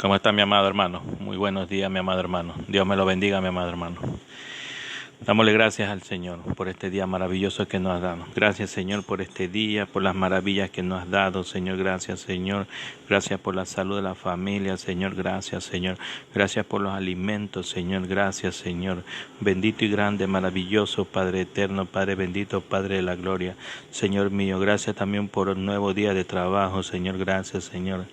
¿Cómo está mi amado hermano? Muy buenos días, mi amado hermano. Dios me lo bendiga, mi amado hermano. Dámosle gracias al Señor por este día maravilloso que nos ha dado. Gracias, Señor, por este día, por las maravillas que nos has dado, Señor. Gracias, Señor. Gracias por la salud de la familia, Señor. Gracias, Señor. Gracias por los alimentos, Señor. Gracias, Señor. Bendito y grande, maravilloso, Padre eterno, Padre bendito, Padre de la gloria. Señor mío, gracias también por un nuevo día de trabajo, Señor. Gracias, Señor.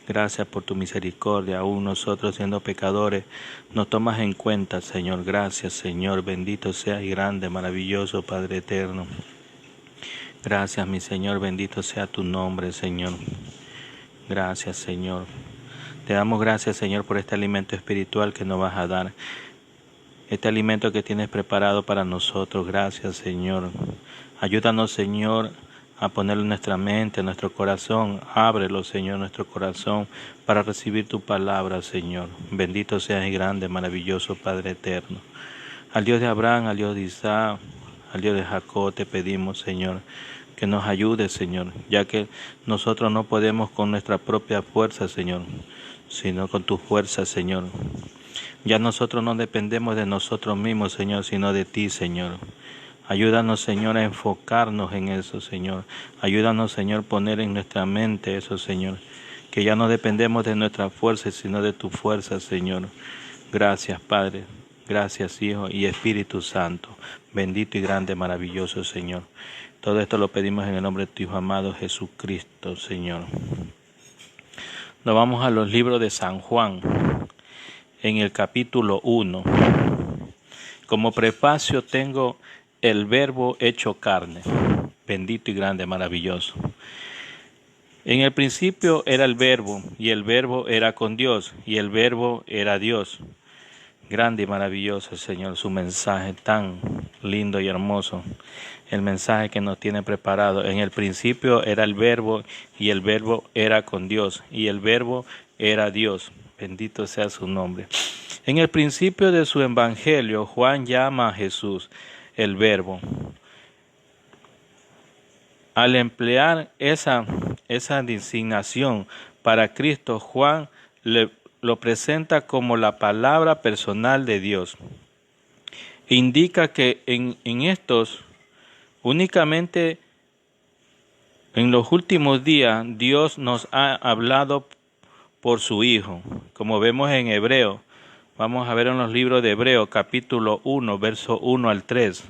Gracias por tu misericordia, aún nosotros siendo pecadores, nos tomas en cuenta, Señor. Gracias, Señor. Bendito sea y grande, maravilloso, Padre eterno. Gracias, mi Señor. Bendito sea tu nombre, Señor. Gracias, Señor. Te damos gracias, Señor, por este alimento espiritual que nos vas a dar. Este alimento que tienes preparado para nosotros. Gracias, Señor. Ayúdanos, Señor, a ponerlo en nuestra mente, en nuestro corazón. Ábrelo, Señor, nuestro corazón para recibir tu palabra, Señor. Bendito seas y grande, maravilloso Padre eterno. Al Dios de Abraham, al Dios de Isaac, al Dios de Jacob te pedimos, Señor, que nos ayude, Señor, ya que nosotros no podemos con nuestra propia fuerza, Señor, sino con tu fuerza, Señor. Ya nosotros no dependemos de nosotros mismos, Señor, sino de ti, Señor. Ayúdanos, Señor, a enfocarnos en eso, Señor. Ayúdanos, Señor, a poner en nuestra mente eso, Señor. Que ya no dependemos de nuestra fuerza, sino de tu fuerza, Señor. Gracias, Padre. Gracias, Hijo y Espíritu Santo. Bendito y grande, maravilloso, Señor. Todo esto lo pedimos en el nombre de tu Hijo amado Jesucristo, Señor. Nos vamos a los libros de San Juan, en el capítulo 1. Como prefacio tengo el Verbo hecho carne, bendito y grande, maravilloso. En el principio era el Verbo, y el Verbo era con Dios, y el Verbo era Dios. Grande y maravilloso, Señor, su mensaje tan lindo y hermoso, el mensaje que nos tiene preparado. En el principio era el Verbo, y el Verbo era con Dios, y el Verbo era Dios. Bendito sea su nombre. En el principio de su evangelio, Juan llama a Jesús el Verbo. Al emplear esa designación para Cristo, Juan lo presenta como la palabra personal de Dios. Indica que en estos, únicamente en los últimos días, Dios nos ha hablado por su Hijo, como vemos en Hebreo. Vamos a ver en los libros de Hebreo, capítulo 1, verso 1 al 3.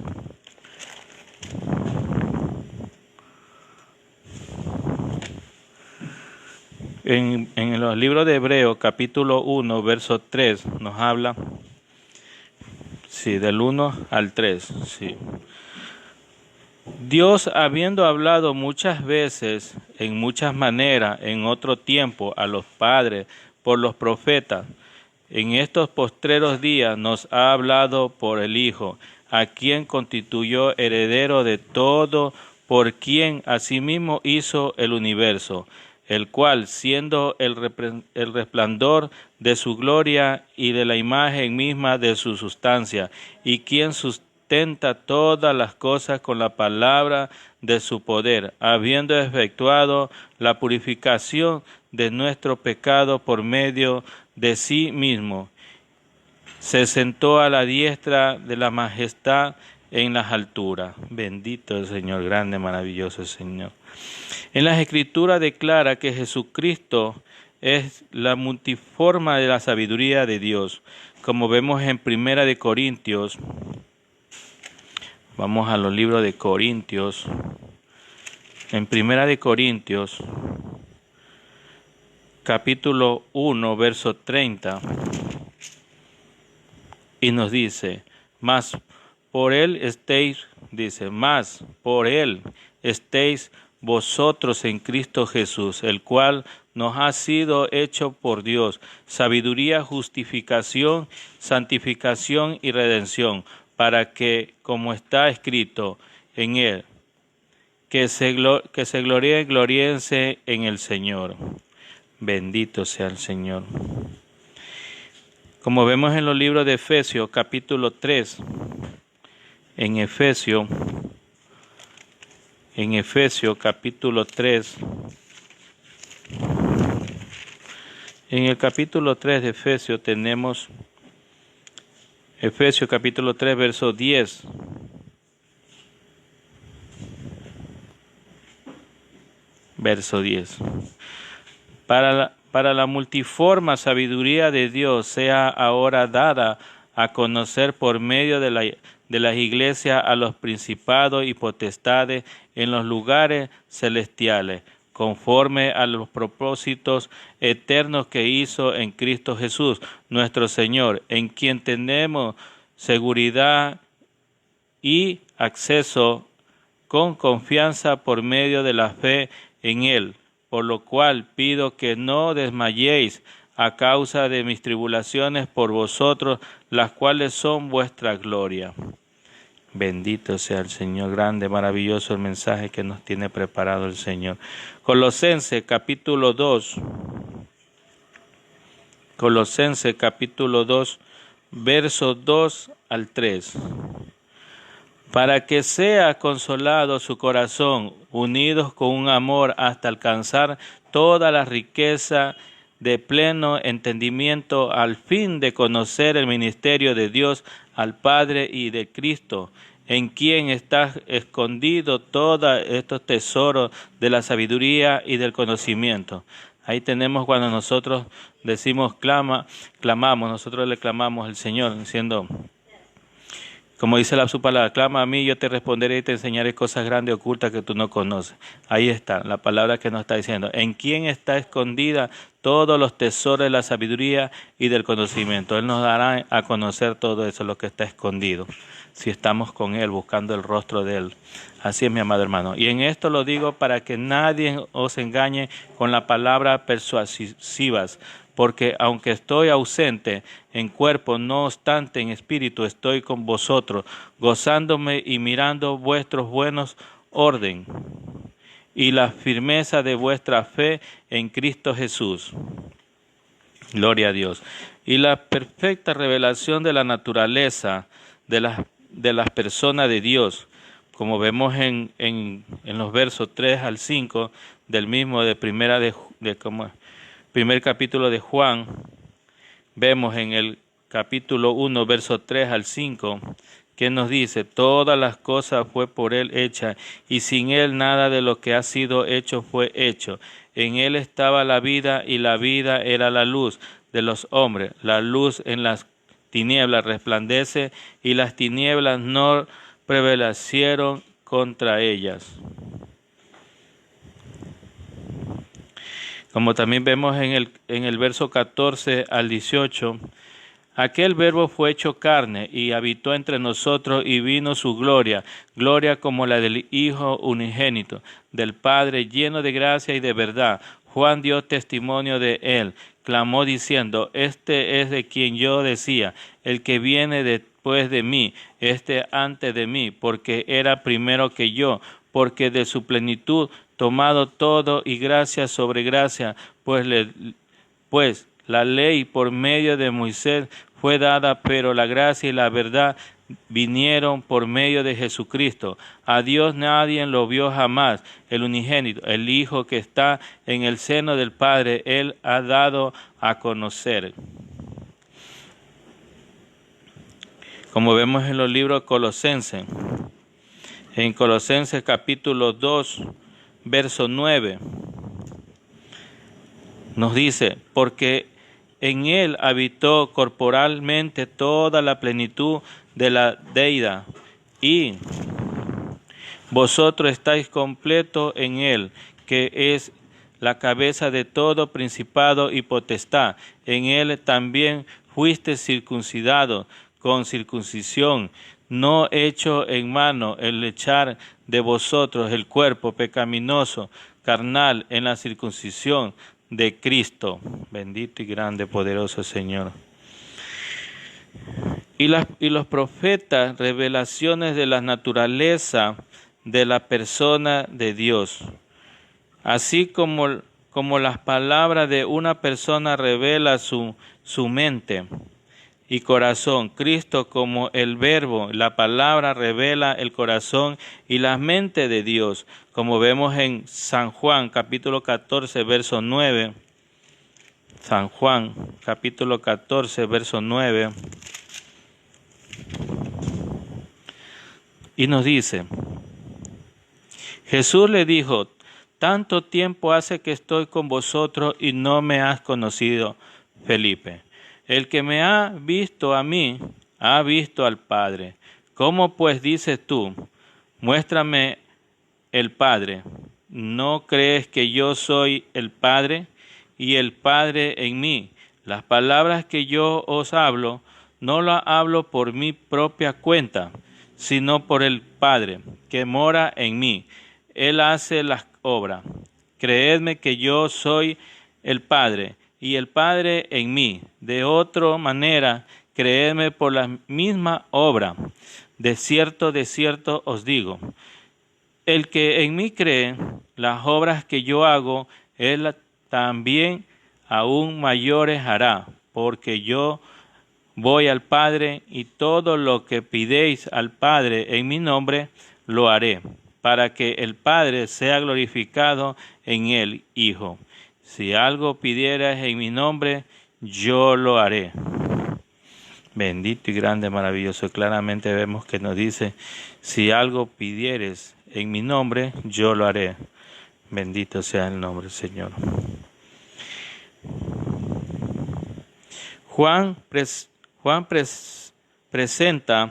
En los libros de Hebreo, capítulo 1, verso 3, nos habla, sí, del 1 al 3, sí. Dios, habiendo hablado muchas veces, en muchas maneras, en otro tiempo, a los padres por los profetas, en estos postreros días nos ha hablado por el Hijo, a quien constituyó heredero de todo, por quien asimismo hizo el universo, el cual, siendo el resplandor de su gloria y de la imagen misma de su sustancia, y quien sustenta todas las cosas con la palabra de su poder, habiendo efectuado la purificación de nuestro pecado por medio de sí mismo, se sentó a la diestra de la majestad en las alturas. Bendito el Señor, grande, maravilloso el Señor. En las Escrituras declara que Jesucristo es la multiforma de la sabiduría de Dios, como vemos en Primera de Corintios. Vamos a los libros de Corintios. En Primera de Corintios, capítulo 1, verso 30, y nos dice, mas por él estéis vosotros en Cristo Jesús, el cual nos ha sido hecho por Dios, sabiduría, justificación, santificación y redención, para que, como está escrito en él, que se gloriense en el Señor. Bendito sea el Señor. Como vemos en los libros de Efesios, capítulo 3, en Efesios capítulo 3, En el capítulo 3 de Efesios tenemos Efesios capítulo 3, verso 10. Verso 10. Para la multiforme sabiduría de Dios sea ahora dada a conocer por medio de las iglesias a los principados y potestades en los lugares celestiales, conforme a los propósitos eternos que hizo en Cristo Jesús, nuestro Señor, en quien tenemos seguridad y acceso con confianza por medio de la fe en Él, por lo cual pido que no desmayéis a causa de mis tribulaciones por vosotros, las cuales son vuestra gloria. Bendito sea el Señor, grande, maravilloso el mensaje que nos tiene preparado el Señor. Colosenses capítulo 2. Colosenses capítulo 2, versos 2 al 3. Para que sea consolado su corazón, unidos con un amor hasta alcanzar toda la riqueza de pleno entendimiento, al fin de conocer el ministerio de Dios al Padre y de Cristo, en quien está escondido todos estos tesoros de la sabiduría y del conocimiento. Ahí tenemos cuando nosotros decimos clamamos, nosotros le clamamos al Señor, diciendo, como dice su palabra, clama a mí, yo te responderé y te enseñaré cosas grandes ocultas que tú no conoces. Ahí está, la palabra que nos está diciendo. ¿En quién está escondida todos los tesoros de la sabiduría y del conocimiento? Él nos dará a conocer todo eso, lo que está escondido, si estamos con Él, buscando el rostro de Él. Así es, mi amado hermano. Y en esto lo digo para que nadie os engañe con la palabra persuasivas, porque aunque estoy ausente en cuerpo, no obstante en espíritu estoy con vosotros, gozándome y mirando vuestros buenos orden y la firmeza de vuestra fe en Cristo Jesús. Gloria a Dios. Y la perfecta revelación de la naturaleza de las personas de Dios, como vemos en los versos 3 al 5 del mismo primer capítulo de Juan, vemos en el capítulo 1, verso 3 al 5, que nos dice, todas las cosas fue por Él hecha, y sin Él nada de lo que ha sido hecho fue hecho. En Él estaba la vida, y la vida era la luz de los hombres. La luz en las tinieblas resplandece, y las tinieblas no prevalecieron contra ellas. Como también vemos en el verso 14 al 18, aquel verbo fue hecho carne y habitó entre nosotros y vino su gloria, gloria como la del Hijo unigénito, del Padre, lleno de gracia y de verdad. Juan dio testimonio de él, clamó diciendo, este es de quien yo decía, el que viene después de mí, antes de mí, porque era primero que yo, porque de su plenitud tomado todo y gracia sobre gracia, pues la ley por medio de Moisés fue dada, pero la gracia y la verdad vinieron por medio de Jesucristo. A Dios nadie lo vio jamás, el unigénito, el Hijo que está en el seno del Padre, Él ha dado a conocer. Como vemos en los libros Colosenses, en Colosenses capítulo 2, verso 9, nos dice, porque en Él habitó corporalmente toda la plenitud de la deidad, y vosotros estáis completos en Él, que es la cabeza de todo principado y potestad. En Él también fuiste circuncidado con circuncisión, no hecho en mano, el echar de vosotros el cuerpo pecaminoso, carnal, en la circuncisión de Cristo. Bendito y grande, poderoso Señor. Y los profetas, revelaciones de la naturaleza de la persona de Dios. Así como las palabras de una persona revela su mente y corazón, Cristo como el verbo, la palabra revela el corazón y la mente de Dios, como vemos en San Juan capítulo 14, verso 9. San Juan, capítulo 14, verso 9. Y nos dice, Jesús le dijo, tanto tiempo hace que estoy con vosotros y no me has conocido, Felipe. El que me ha visto a mí, ha visto al Padre. ¿Cómo pues dices tú, muéstrame el Padre? ¿No crees que yo soy el Padre y el Padre en mí? Las palabras que yo os hablo, no las hablo por mi propia cuenta, sino por el Padre, que mora en mí. Él hace las obras. Creedme que yo soy el Padre y el Padre en mí. De otra manera, creedme por la misma obra. De cierto os digo, el que en mí cree, las obras que yo hago, él también aún mayores hará, porque yo voy al Padre y todo lo que pidéis al Padre en mi nombre, lo haré, para que el Padre sea glorificado en el Hijo. Si algo pidieras en mi nombre, yo lo haré. Bendito y grande, maravilloso. Claramente vemos que nos dice, si algo pidieres en mi nombre, yo lo haré. Bendito sea el nombre del Señor. Juan presenta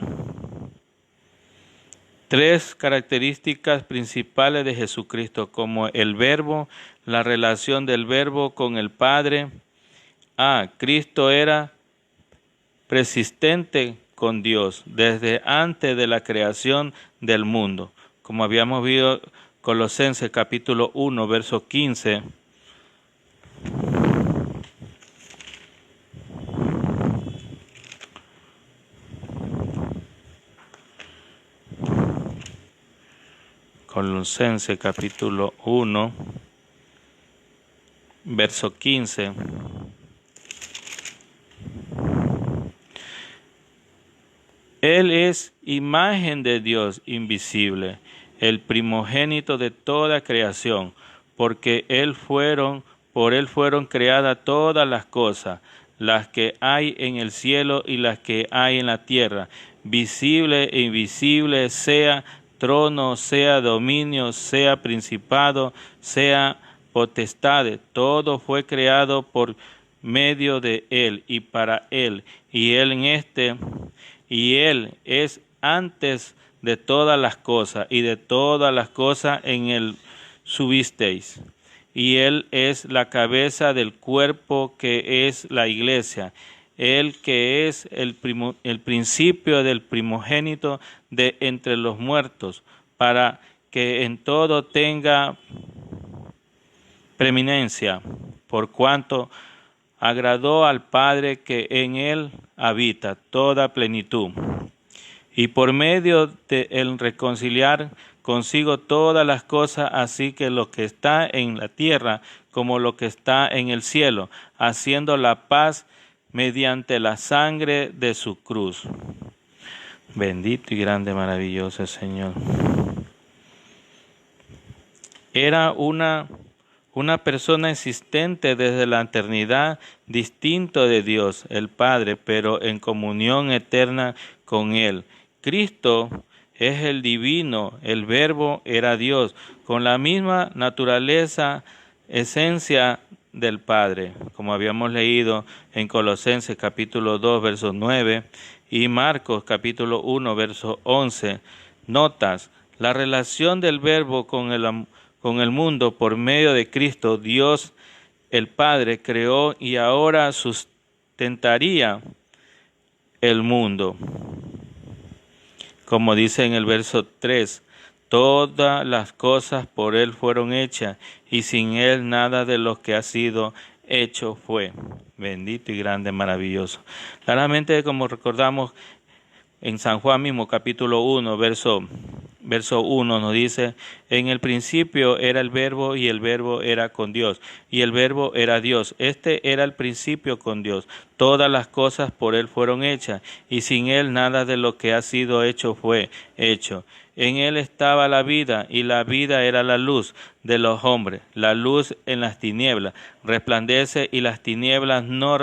tres características principales de Jesucristo, como el Verbo, la relación del Verbo con el Padre. Cristo era persistente con Dios desde antes de la creación del mundo. Como habíamos visto Colosenses capítulo 1, verso 15. Colosenses capítulo 1, verso 15. Él es imagen de Dios invisible, el primogénito de toda creación, porque por él fueron creadas todas las cosas, las que hay en el cielo y las que hay en la tierra, visible e invisible, sea trono, sea dominio, sea principado, sea potestades, todo fue creado por medio de él y para él, y él es antes de todas las cosas, y de todas las cosas en él subisteis. Y él es la cabeza del cuerpo que es la iglesia, él que es el principio del primogénito de entre los muertos, para que en todo tenga preeminencia, por cuanto agradó al Padre que en él habita toda plenitud, y por medio de él reconciliar consigo todas las cosas, así que lo que está en la tierra como lo que está en el cielo, haciendo la paz mediante la sangre de su cruz. Bendito y grande, maravilloso Señor. Era una persona existente desde la eternidad, distinto de Dios, el Padre, pero en comunión eterna con Él. Cristo es el divino, el Verbo era Dios, con la misma naturaleza, esencia del Padre, como habíamos leído en Colosenses capítulo 2, verso 9, y Marcos capítulo 1, verso 11. Notas la relación del Verbo con el mundo por medio de Cristo. Dios el Padre creó y ahora sustentaría el mundo. Como dice en el verso 3, todas las cosas por Él fueron hechas y sin Él nada de lo que ha sido hecho fue. Bendito y grande, maravilloso. Claramente, como recordamos en San Juan mismo, capítulo 1, verso 1, nos dice, en el principio era el Verbo y el Verbo era con Dios y el Verbo era Dios. Este era el principio con Dios. Todas las cosas por Él fueron hechas y sin Él nada de lo que ha sido hecho fue hecho. En él estaba la vida, y la vida era la luz de los hombres. La luz en las tinieblas resplandece, y las tinieblas no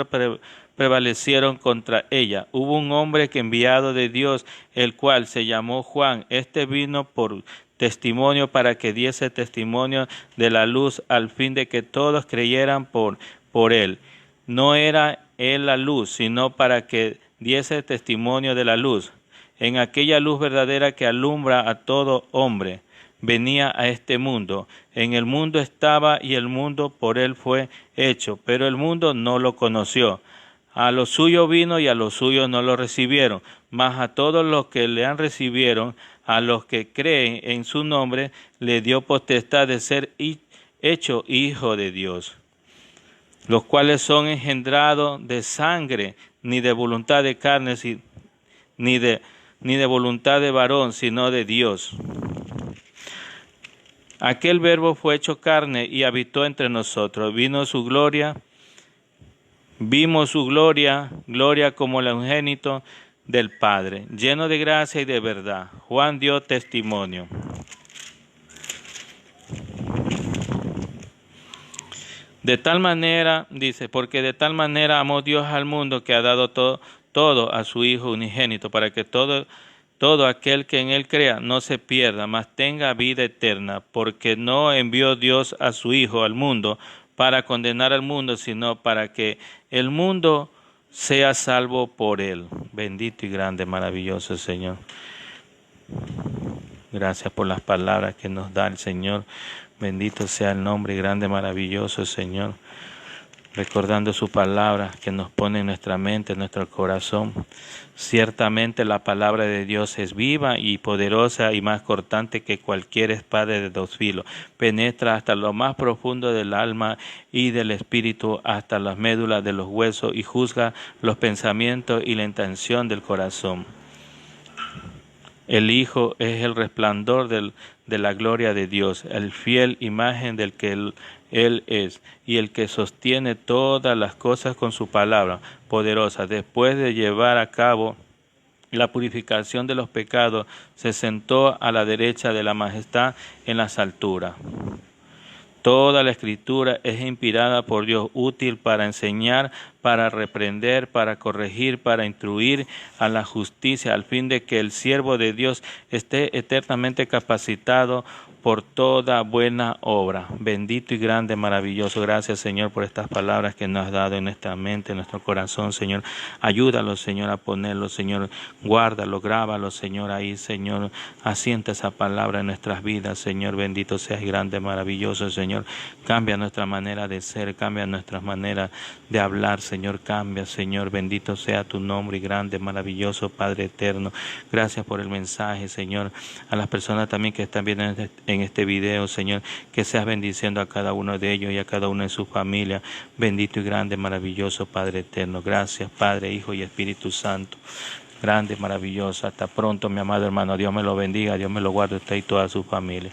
prevalecieron contra ella. Hubo un hombre que enviado de Dios, el cual se llamó Juan. Este vino por testimonio para que diese testimonio de la luz, al fin de que todos creyeran por él. No era él la luz, sino para que diese testimonio de la luz. En aquella luz verdadera que alumbra a todo hombre, venía a este mundo. En el mundo estaba, y el mundo por él fue hecho, pero el mundo no lo conoció. A lo suyo vino, y a los suyos no lo recibieron. Mas a todos los que le han recibieron, a los que creen en su nombre, le dio potestad de ser hecho hijo de Dios, los cuales son engendrados de sangre, ni de voluntad de carne, ni de voluntad de varón, sino de Dios. Aquel Verbo fue hecho carne y habitó entre nosotros. Vimos su gloria, gloria como el unigénito del Padre, lleno de gracia y de verdad. Juan dio testimonio. De tal manera, dice, porque de tal manera amó Dios al mundo que ha dado todo a su Hijo unigénito, para que todo aquel que en él crea no se pierda, mas tenga vida eterna, porque no envió Dios a su Hijo al mundo para condenar al mundo, sino para que el mundo sea salvo por él. Bendito y grande, maravilloso Señor. Gracias por las palabras que nos da el Señor. Bendito sea el nombre grande, maravilloso Señor. Recordando su palabra que nos pone en nuestra mente, en nuestro corazón. Ciertamente la palabra de Dios es viva y poderosa y más cortante que cualquier espada de dos filos. Penetra hasta lo más profundo del alma y del espíritu, hasta las médulas de los huesos, y juzga los pensamientos y la intención del corazón. El Hijo es el resplandor de la gloria de Dios, el fiel imagen del que Él es, y el que sostiene todas las cosas con su palabra poderosa. Después de llevar a cabo la purificación de los pecados, se sentó a la derecha de la majestad en las alturas. Toda la Escritura es inspirada por Dios, útil para enseñar, para reprender, para corregir, para instruir a la justicia, al fin de que el siervo de Dios esté eternamente capacitado por toda buena obra. Bendito y grande, maravilloso. Gracias, Señor, por estas palabras que nos has dado en nuestra mente, en nuestro corazón, Señor. Ayúdalo, Señor, a ponerlo, Señor. Guárdalo, grábalo, Señor, ahí, Señor. Asienta esa palabra en nuestras vidas, Señor. Bendito seas, grande, maravilloso, Señor. Cambia nuestra manera de ser, cambia nuestra manera de hablar, Señor. Cambia, Señor. Bendito sea tu nombre, grande, maravilloso, Padre eterno. Gracias por el mensaje, Señor. A las personas también que están viendo en este video, Señor, que seas bendiciendo a cada uno de ellos y a cada uno de sus familias. Bendito y grande, maravilloso, Padre eterno. Gracias, Padre, Hijo y Espíritu Santo. Grande, maravilloso. Hasta pronto, mi amado hermano. Dios me lo bendiga, Dios me lo guarde usted y toda su familia.